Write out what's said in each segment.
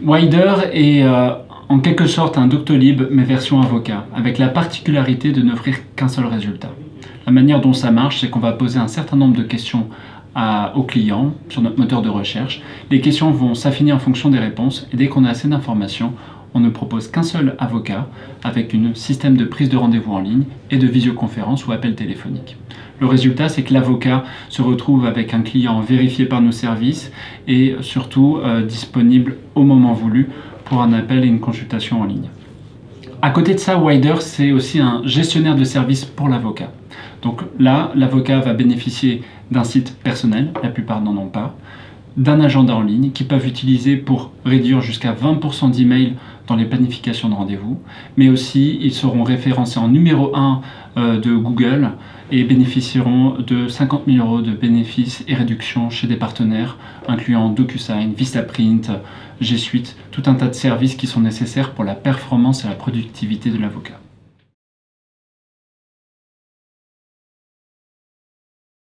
Wider est en quelque sorte un Doctolib mais version avocat, avec la particularité de n'offrir qu'un seul résultat. La manière dont ça marche, c'est qu'on va poser un certain nombre de questions aux clients sur notre moteur de recherche. Les questions vont s'affiner en fonction des réponses et dès qu'on a assez d'informations, on ne propose qu'un seul avocat avec un système de prise de rendez-vous en ligne et de visioconférence ou appel téléphonique. Le résultat, c'est que l'avocat se retrouve avec un client vérifié par nos services et surtout disponible au moment voulu pour un appel et une consultation en ligne. À côté de ça, Wider, c'est aussi un gestionnaire de services pour l'avocat. Donc là, l'avocat va bénéficier d'un site personnel, la plupart n'en ont pas, d'un agenda en ligne qu'ils peuvent utiliser pour réduire jusqu'à 20% d'emails dans les planifications de rendez-vous, mais aussi ils seront référencés en numéro 1 de Google et bénéficieront de 50 000 € de bénéfices et réductions chez des partenaires, incluant DocuSign, Vistaprint, G Suite, tout un tas de services qui sont nécessaires pour la performance et la productivité de l'avocat.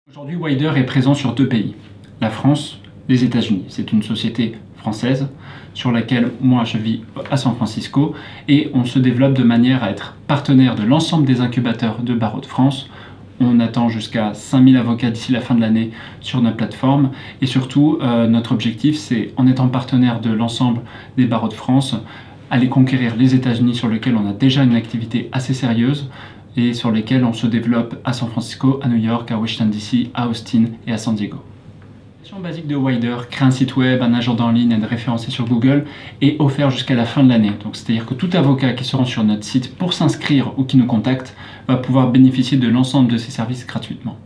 Aujourd'hui, Wider est présent sur 2 pays, la France, les États-Unis. C'est une société française sur laquelle moi je vis à San Francisco et on se développe de manière à être partenaire de l'ensemble des incubateurs de barreaux de France. On attend jusqu'à 5000 avocats d'ici la fin de l'année sur notre plateforme et surtout notre objectif c'est, en étant partenaire de l'ensemble des barreaux de France, aller conquérir les États-Unis sur lesquels on a déjà une activité assez sérieuse et sur lesquels on se développe à San Francisco, à New York, à Washington DC, à Austin et à San Diego. La version basique de Wider, créer un site web, un agenda en ligne et être référencé sur Google est offert jusqu'à la fin de l'année. Donc c'est-à-dire que tout avocat qui se rend sur notre site pour s'inscrire ou qui nous contacte va pouvoir bénéficier de l'ensemble de ces services gratuitement.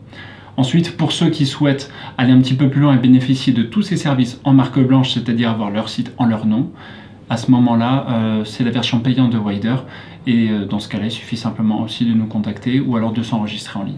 Ensuite, pour ceux qui souhaitent aller un petit peu plus loin et bénéficier de tous ces services en marque blanche, c'est-à-dire avoir leur site en leur nom, à ce moment-là, c'est la version payante de Wider et dans ce cas-là, il suffit simplement aussi de nous contacter ou alors de s'enregistrer en ligne.